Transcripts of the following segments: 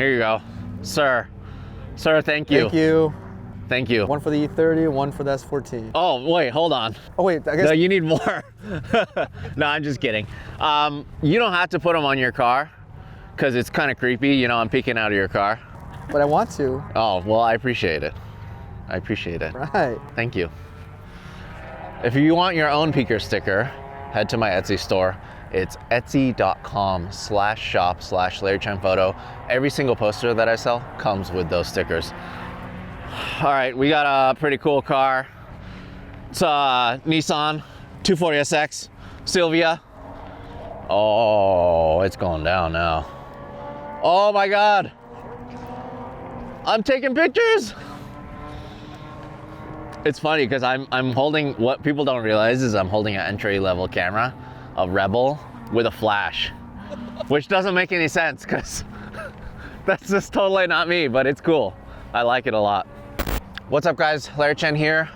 Here you go. Sir, thank you. Thank you. Thank you. One for the E30, one for the S14. Oh, wait, hold on. Oh, wait, I guess. No, you need more. No, I'm just kidding. You don't have to put them on your car because it's kind of creepy. You know, I'm peeking out of your car. But I want to. Oh, well, I appreciate it. I appreciate it. Right. Thank you. If you want your own peeker sticker, head to my Etsy store. It's etsy.com/shop/LarryChenPhoto. Every single poster that I sell comes with those stickers. All right, we got a pretty cool car. It's a Nissan 240SX Silvia. Oh, it's going down now. Oh my God. I'm taking pictures. It's funny because I'm holding, what people don't realize is I'm holding an entry-level camera, a Rebel with a flash, which doesn't make any sense because that's just totally not me, but it's cool. I like it a lot. What's up guys, Larry Chen here.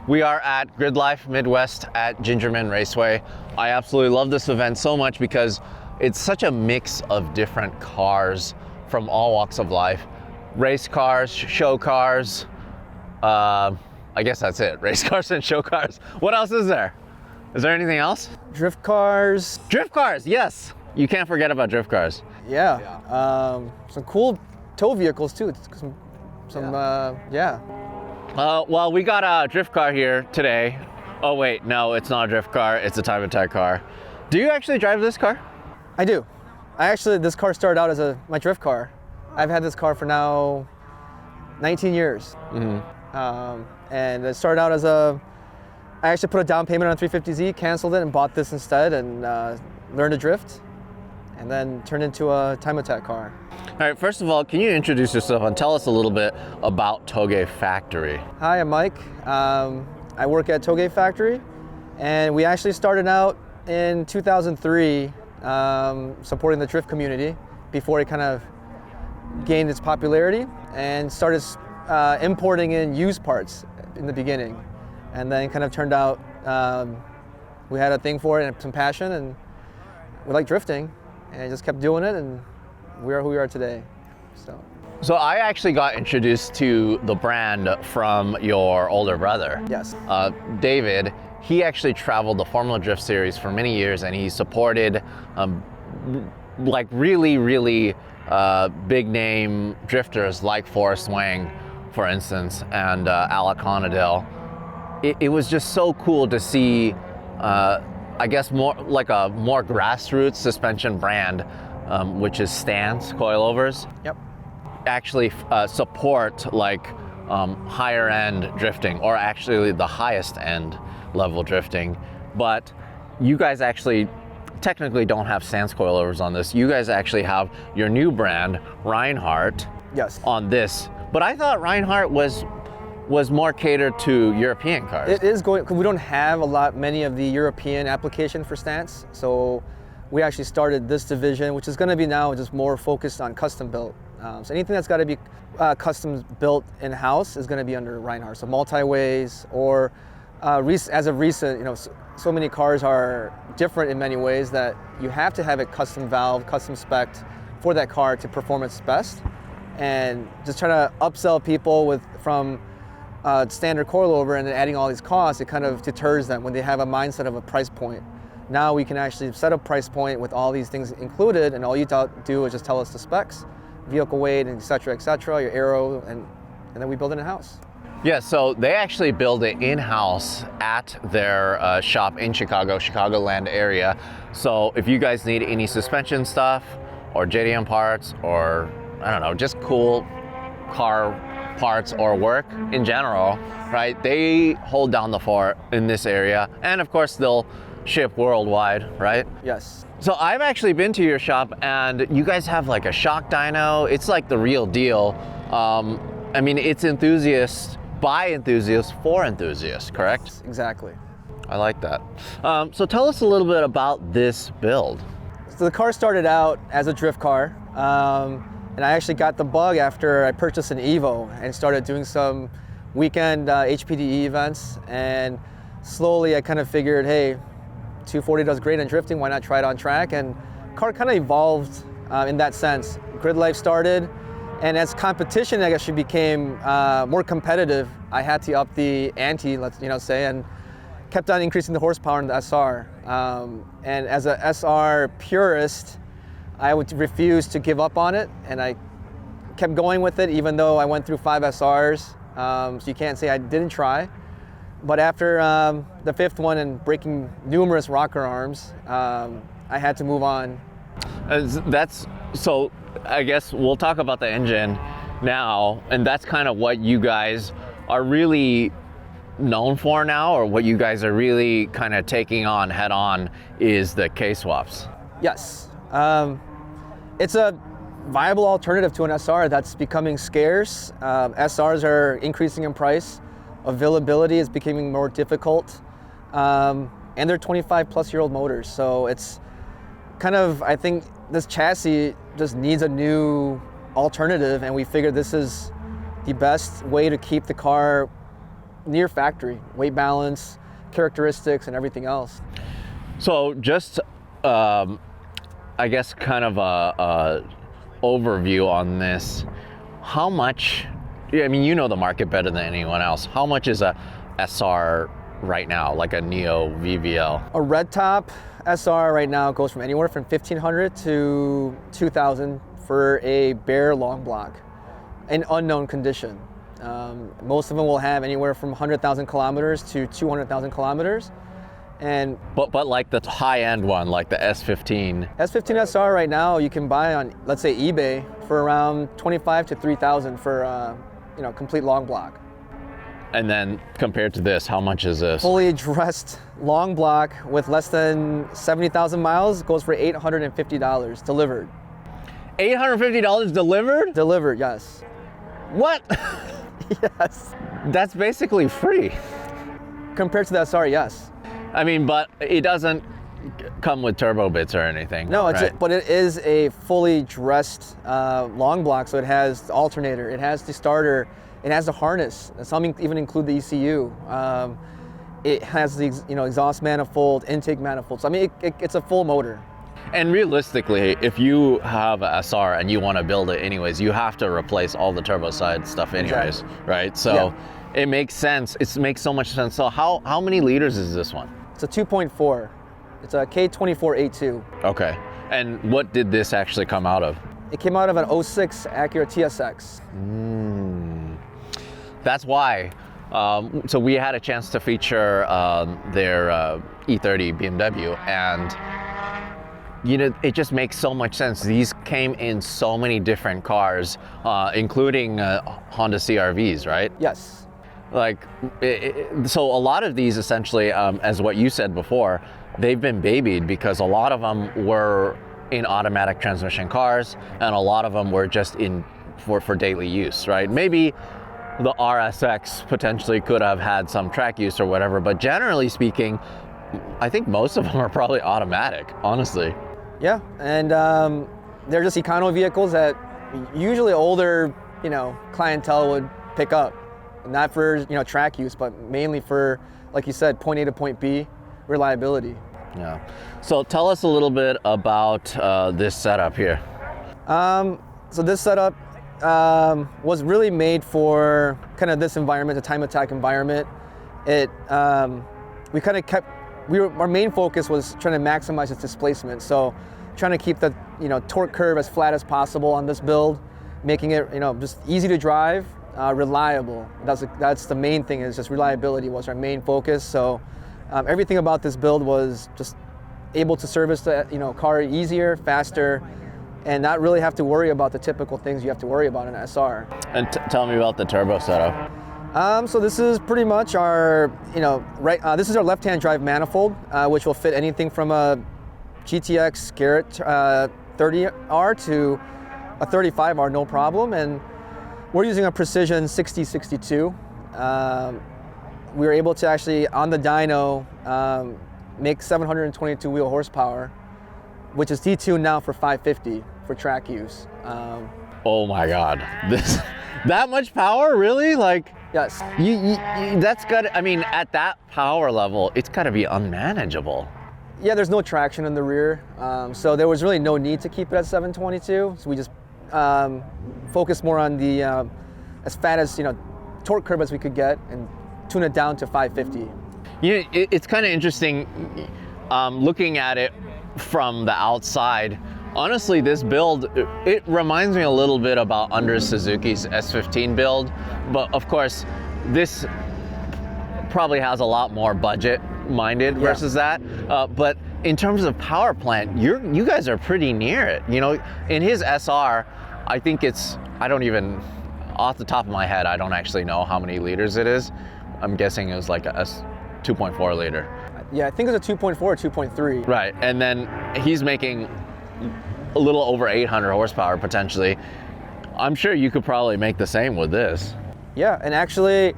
We are at Grid Life Midwest at Gingerman Raceway. I absolutely love this event so much because it's such a mix of different cars from all walks of life. Race cars, show cars, I guess that's it. Race cars and show cars. What else is there? Is there anything else? Drift cars. Drift cars, yes. You can't forget about drift cars. Yeah. Some cool tow vehicles too. Yeah. Well, we got a drift car here today. Oh wait, no, it's not a drift car. It's a time attack car. Do you actually drive this car? I do. This car started out as my drift car. I've had this car for now 19 years. Mm-hmm. And it started out as I actually put a down payment on a 350Z, canceled it and bought this instead and learned to drift. And then turned into a time attack car. All right, first of all, can you introduce yourself and tell us a little bit about Touge Factory? Hi, I'm Mike. I work at Touge Factory, and we actually started out in 2003 supporting the drift community before it kind of gained its popularity and started importing in used parts in the beginning. And then kind of turned out we had a thing for it and some passion, and we like drifting. And I just kept doing it, and we are who we are today. So I actually got introduced to the brand from your older brother. Yes. David, he actually traveled the Formula Drift series for many years, and he supported like really big name drifters like Forrest Wang, for instance, and Alec Conadale. It was just so cool to see I guess more like a more grassroots suspension brand, which is Stance coilovers. Yep. Actually support like higher end drifting, or actually the highest end level drifting. But you guys actually technically don't have Stance coilovers on this. You guys actually have your new brand, Reinhärte, yes, on this. But I thought Reinhärte was more catered to European cars. It is going, because we don't have many of the European application for Stance, so we actually started this division, which is going to be now just more focused on custom built. So anything that's got to be custom built in-house is going to be under Reinhärte. So multi-ways, or as of recent, you know, so many cars are different in many ways that you have to have it custom valve, custom spec'd for that car to perform its best. And just trying to upsell people from standard coilover and then adding all these costs, it kind of deters them when they have a mindset of a price point. Now we can actually set a price point with all these things included, and all you do is just tell us the specs, vehicle weight, and et cetera, your Aero, and then we build it in-house. Yeah, so they actually build it in-house at their shop in Chicagoland area. So if you guys need any suspension stuff or JDM parts, or I don't know, just cool car parts or work in general, right? They hold down the fort in this area, and of course they'll ship worldwide, right? Yes. So I've actually been to your shop, and you guys have like a shock dyno. It's like the real deal. I mean, it's enthusiasts by enthusiasts for enthusiasts, correct? Exactly. I like that. So tell us a little bit about this build. So the car started out as a drift car. And I actually got the bug after I purchased an Evo and started doing some weekend HPDE events. And slowly I kind of figured, hey, 240 does great in drifting, why not try it on track? And car kind of evolved in that sense. Grid Life started, And as competition actually became more competitive, I had to up the ante, let's say, and kept on increasing the horsepower in the SR. And as a SR purist, I would refuse to give up on it, and I kept going with it, even though I went through 5 SRs. So you can't say I didn't try. But after the 5th one and breaking numerous rocker arms, I had to move on. So I guess we'll talk about the engine now, and that's kind of what you guys are really known for now, or what you guys are really kind of taking on head on is the K-swaps. Yes. It's a viable alternative to an SR that's becoming scarce. SRs are increasing in price. Availability is becoming more difficult. And they're 25-plus-year-old motors. So it's kind of, I think this chassis just needs a new alternative, and we figured this is the best way to keep the car near factory, weight balance, characteristics, and everything else. So just, I guess, kind of a overview on this. How much, I mean, you know the market better than anyone else. How much is a SR right now, like a Neo VVL? A red top SR right now goes from anywhere from $1,500 to $2,000 for a bare long block in unknown condition. Most of them will have anywhere from 100,000 kilometers to 200,000 kilometers. And but like the high-end one, like the S14. S15 SR right now you can buy on, let's say, eBay for around 25 to 3,000 for complete long block. And then compared to this, how much is this? Fully dressed long block with less than 70,000 miles goes for $850 delivered. $850 delivered? Delivered, yes. What? Yes. That's basically free. Compared to the SR, yes. I mean, but it doesn't come with turbo bits or anything. No, right? But it is a fully dressed long block, so it has the alternator, it has the starter, it has the harness. Some even include the ECU. It has the exhaust manifold, intake manifold. So I mean, it's a full motor. And realistically, if you have a SR and you want to build it anyways, you have to replace all the turbo side stuff anyways, exactly. Right? So it makes sense. It makes so much sense. So how many liters is this one? It's a 2.4. It's a K24 A2. Okay. And what did this actually come out of? It came out of an 06 Acura TSX. That's why. So we had a chance to feature their E30 BMW, and it just makes so much sense. These came in so many different cars, including Honda CR-Vs, right? Yes. Like, so a lot of these essentially, as what you said before, they've been babied because a lot of them were in automatic transmission cars, and a lot of them were just for daily use, right? Maybe the RSX potentially could have had some track use or whatever, but generally speaking, I think most of them are probably automatic, honestly. Yeah, and they're just econo vehicles that usually older, clientele would pick up. Not for, track use, but mainly for, like you said, point A to point B, reliability. Yeah. So tell us a little bit about this setup here. So this setup was really made for kind of this environment, the time attack environment. Our main focus was trying to maximize its displacement. So trying to keep the, torque curve as flat as possible on this build, making it, just easy to drive, reliable. That's the main thing, is just reliability was our main focus. So everything about this build was just able to service the, car easier, faster, and not really have to worry about the typical things you have to worry about in an SR. And tell me about the turbo setup. So this is pretty much our, this is our left-hand drive manifold, which will fit anything from a GTX Garrett 30R to a 35R, no problem. And we're using a Precision 6062. We were able to actually, on the dyno, make 722 wheel horsepower, which is detuned now for 550 for track use. Oh my God, that much power, really? Like, yes. That's got. I mean, at that power level, it's got to be unmanageable. Yeah, there's no traction in the rear, so there was really no need to keep it at 722. So we just focus more on the as fat as torque curve as we could get and tune it down to 550. It's kind of interesting looking at it from the outside. Honestly, this build, it reminds me a little bit about under Suzuki's S15 build, but of course, this probably has a lot more budget minded versus that. But in terms of power plant, you guys are pretty near it. In his SR, I think I don't even, off the top of my head, I don't actually know how many liters it is. I'm guessing it was like a 2.4 liter. Yeah, I think it's a 2.4 or 2.3. Right, and then he's making a little over 800 horsepower potentially. I'm sure you could probably make the same with this. Yeah, and actually,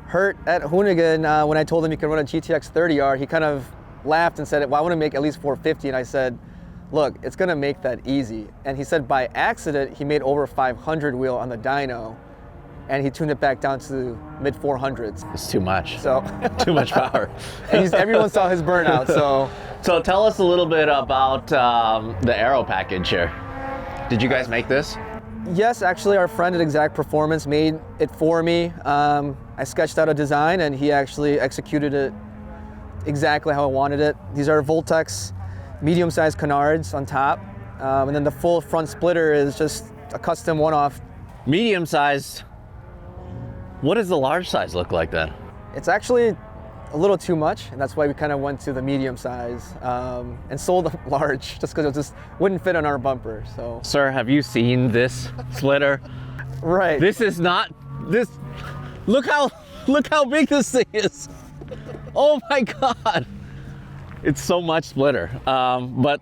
Hurt at Hoonigan, when I told him he could run a GTX 30R, he kind of laughed and said, well, I want to make at least 450, and I said, look, it's going to make that easy. And he said by accident, he made over 500 wheel on the dyno, and he tuned it back down to mid 400s. It's too much. So too much power. And everyone saw his burnout. So tell us a little bit about the Aero package here. Did you guys make this? Yes, actually, our friend at Exact Performance made it for me. I sketched out a design, and he actually executed it exactly how I wanted it. These are Voltex medium-sized canards on top, and then the full front splitter is just a custom one-off. Medium-sized. What does the large size look like then? It's actually a little too much, and that's why we kind of went to the medium size and sold the large, just because it just wouldn't fit on our bumper. So, sir, have you seen this splitter? Right. This is not this. Look how big this thing is. Oh my God. It's so much splitter, but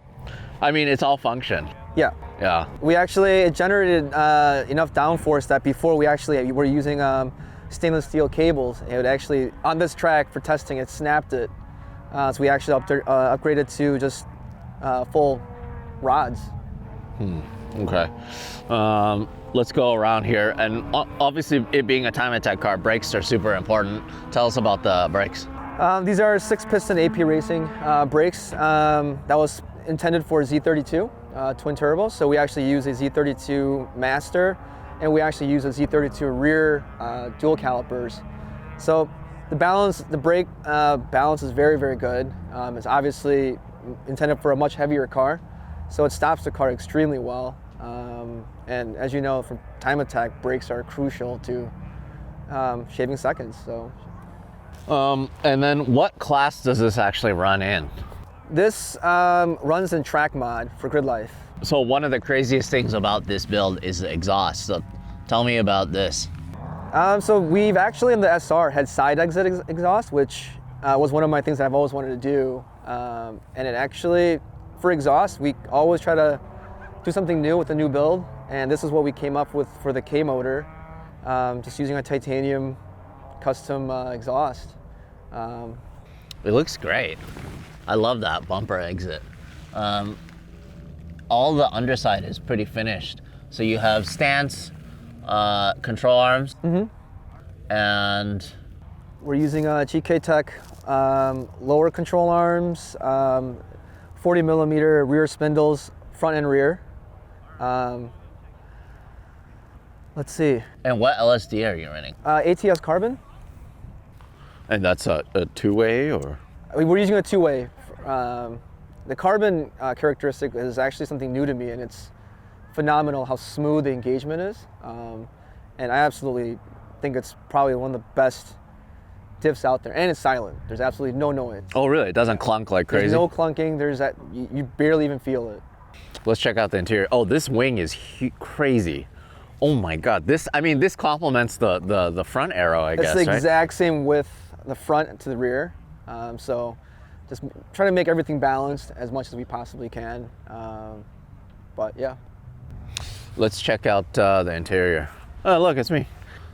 I mean, it's all function. Yeah. Yeah. It generated enough downforce that before we were using stainless steel cables. It would actually, on this track for testing, it snapped it. So we actually upgraded to just full rods. Okay. Let's go around here. And obviously, it being a time attack car, brakes are super important. Tell us about the brakes. These are 6-piston AP Racing brakes. That was intended for Z32 twin turbo. So we actually use a Z32 Master, and we actually use a Z32 rear dual calipers. So the brake balance is very, very good. It's obviously intended for a much heavier car, so it stops the car extremely well. And as you know, from time attack, brakes are crucial to shaving seconds. So. And then what class does this actually run in? This runs in track mod for grid life. So one of the craziest things about this build is the exhaust. So tell me about this. So we've actually in the SR had side exit exhaust, which was one of my things that I've always wanted to do. And it actually, for exhaust, we always try to do something new with a new build. And this is what we came up with for the K motor, just using a titanium custom exhaust. It looks great. I love that bumper exit. All the underside is pretty finished. So you have stance, control arms, and we're using GK Tech lower control arms, 40 millimeter rear spindles, front and rear. Let's see. And what LSD are you running? ATS carbon. And that's a two-way, or? We're using a two-way. The carbon characteristic is actually something new to me, and it's phenomenal how smooth the engagement is. And I absolutely think it's probably one of the best diffs out there, and it's silent. There's absolutely no noise. Oh, really? It doesn't clunk like crazy? There's no clunking. There's that. You barely even feel it. Let's check out the interior. Oh, this wing is crazy. Oh my God! This complements the front Aero, I guess. It's the right? exact same width, the front to the rear. So just trying to make everything balanced as much as we possibly can. But yeah. Let's check out the interior. Oh, look, it's me.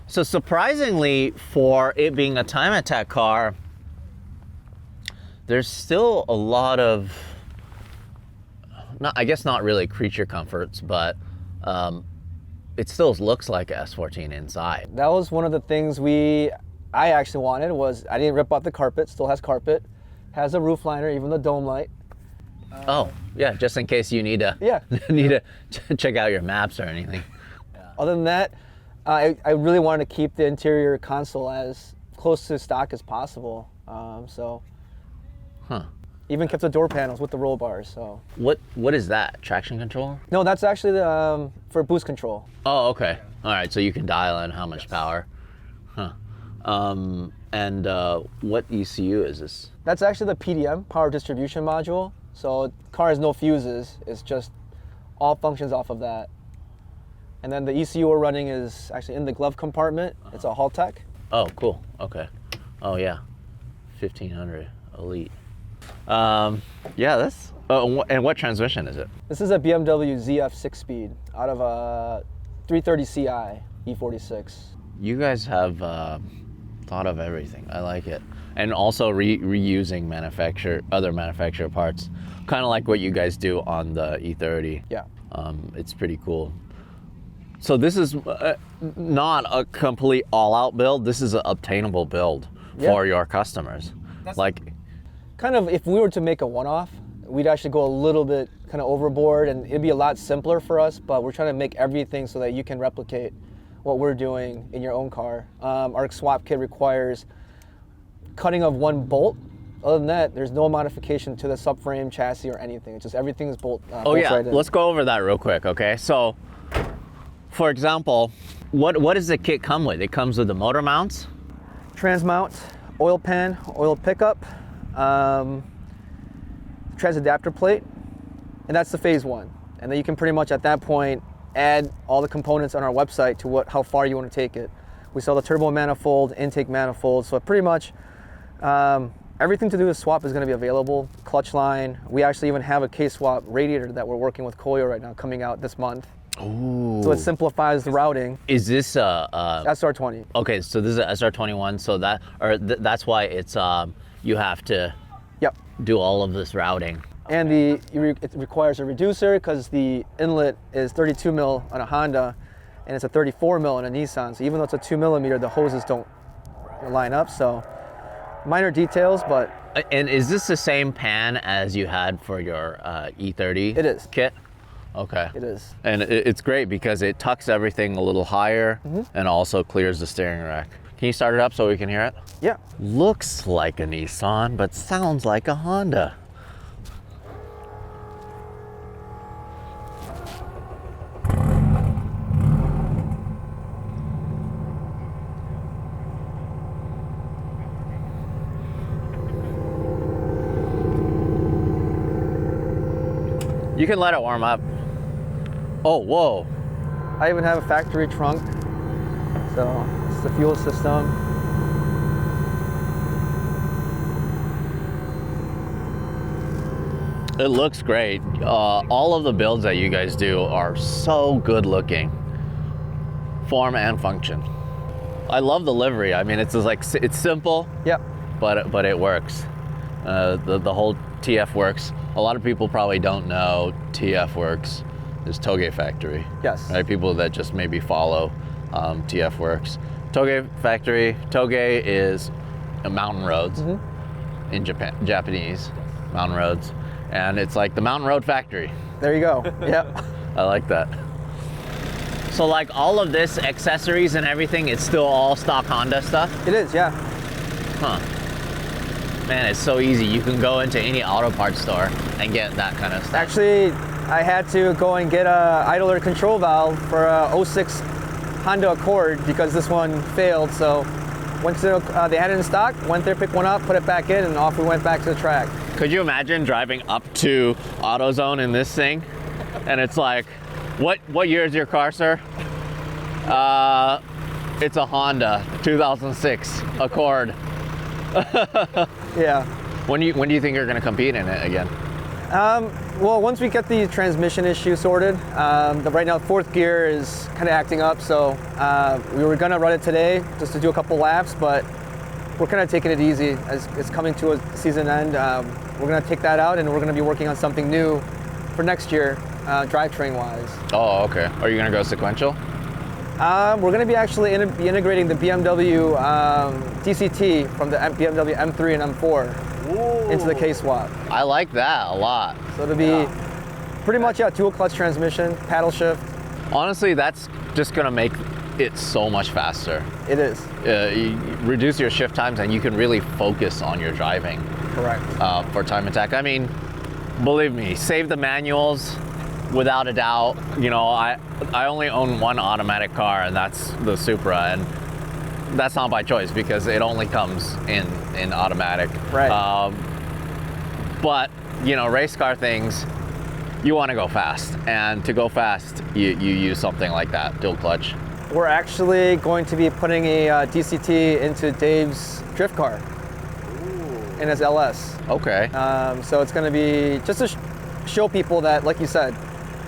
So surprisingly, for it being a time attack car, there's still a lot of, I guess not really creature comforts, but it still looks like a S14 inside. That was one of the things I actually wanted. Was I didn't rip out the carpet, still has carpet, has a roof liner, even the dome light. Oh, yeah, just in case you need to Yeah. need to check out your maps or anything. Other than that, I really wanted to keep the interior console as close to stock as possible. So even kept the door panels with the roll bars. So What is that? Traction control? no, that's actually the for boost control. Oh, okay. All right, so you can dial in how much power. Huh. And what ECU is this? That's actually the PDM, power distribution module. So car has no fuses. It's just all functions off of that. And then the ECU we're running is actually in the glove compartment. It's a Haltech. Oh, cool. Okay. Oh, yeah. 1500 Elite. Yeah, that's. Oh, and what transmission is it? This is a BMW ZF 6-speed out of a 330 Ci E46. You guys have thought of everything. I like it. And also reusing other manufacturer parts, kind of like what you guys do on the E30. Yeah. It's pretty cool. So this is not a complete all-out build. This is an obtainable build for your customers. Like, kind of, if we were to make a one-off, we'd actually go a little bit kind of overboard, and it'd be a lot simpler for us. But we're trying to make everything so that you can replicate what we're doing in your own car. Our swap kit requires cutting of one bolt. Other than that, there's no modification to the subframe, chassis, or anything. It's just everything's bolts right in. Let's go over that real quick, okay? So, for example, what does the kit come with? It comes with the motor mounts? Trans mount, oil pan, oil pickup, trans adapter plate, and that's the phase one. And then you can pretty much at that point add all the components on our website to how far you want to take it. We sell the turbo manifold, intake manifold, so pretty much everything to do with swap is going to be available. Clutch line. We actually even have a K-swap radiator that we're working with Koyo right now, coming out this month. Ooh. So it simplifies the routing. Is this SR20? Okay, so this is a SR21. So that's why it's you have to do all of this routing. And it requires a reducer because the inlet is 32 mil on a Honda, and it's a 34 mil on a Nissan. So even though it's a 2 millimeter, the hoses don't line up. So minor details, but. And is this the same pan as you had for your E30? It is. Kit? Okay. It is. And it's great because it tucks everything a little higher and also clears the steering rack. Can you start it up so we can hear it? Yeah. Looks like a Nissan, but sounds like a Honda. You can let it warm up. Oh, whoa. I even have a factory trunk. So it's the fuel system. It looks great. All of the builds that you guys do are so good looking. Form and function. I love the livery. I mean, it's just like, it's simple. Yep. But it works. The whole TF works. A lot of people probably don't know TF works is Touge Factory. Yes. Right? People that just maybe follow TF works. Touge Factory. Touge is mountain roads in Japanese mountain roads, and it's like the mountain road factory. There you go. Yep. I like that. So like all of this accessories and everything, it's still all stock Honda stuff? It is, yeah. Huh. Man, it's so easy. You can go into any auto parts store and get that kind of stuff. Actually, I had to go and get a idler control valve for a 06 Honda Accord because this one failed. So went to they had it in stock, went there, picked one up, put it back in, and off we went back to the track. Could you imagine driving up to AutoZone in this thing? And it's like, what year is your car, sir? It's a Honda 2006 Accord. Yeah. When do you think you're going to compete in it again? Well, once we get the transmission issue sorted, right now fourth gear is kind of acting up, so we were going to run it today just to do a couple laps, but we're kind of taking it easy as it's coming to a season end. We're going to take that out and we're going to be working on something new for next year, drivetrain wise. Oh, okay. Are you going to go sequential? We're going to be actually be integrating the BMW DCT from the BMW M3 and M4 into the K-swap. I like that a lot. So it'll be pretty much dual clutch transmission, paddle shift. Honestly, that's just gonna make it so much faster. It is. You reduce your shift times and you can really focus on your driving. Correct. For time attack. I mean, believe me, save the manuals without a doubt. You know, I only own one automatic car, and that's the Supra, and that's not by choice because it only comes in automatic. Right. But you know, race car things, you want to go fast, and to go fast, you use something like that, dual clutch. We're actually going to be putting a DCT into Dave's drift car in his LS. Okay. So it's going to be just to show people that, like you said,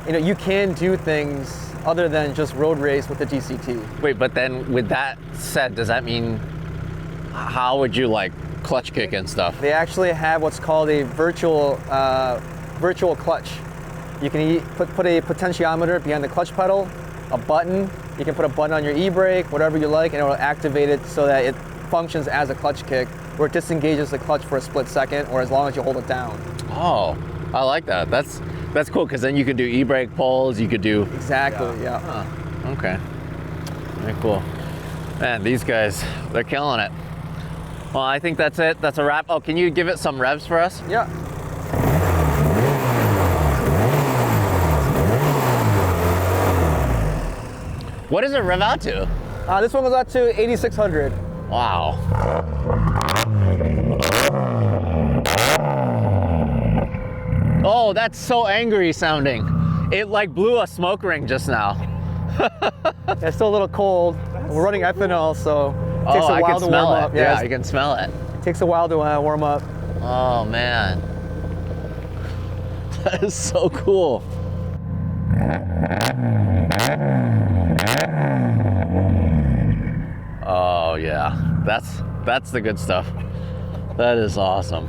you know, you can do things other than just road race with the DCT. Wait, but then with that said, does that mean how would you like clutch kick and stuff? They actually have what's called a virtual clutch. You can put a potentiometer behind the clutch pedal, a button. You can put a button on your e-brake, whatever you like, and it will activate it so that it functions as a clutch kick, where it disengages the clutch for a split second, or as long as you hold it down. Oh, I like that. That's cool, because then you could do e-brake pulls, you could do... Exactly, yeah. Huh. Okay. Very cool. Man, these guys, they're killing it. Well, I think that's it. That's a wrap. Oh, can you give it some revs for us? Yeah. What does it rev out to? This one goes out to 8,600. Wow. Oh, that's so angry sounding. It like blew a smoke ring just now. It's still a little cold. We're running ethanol, so it takes a while to warm up. Yeah, I can smell it. It takes a while to warm up. Oh man. That is so cool. Oh yeah, that's the good stuff. That is awesome.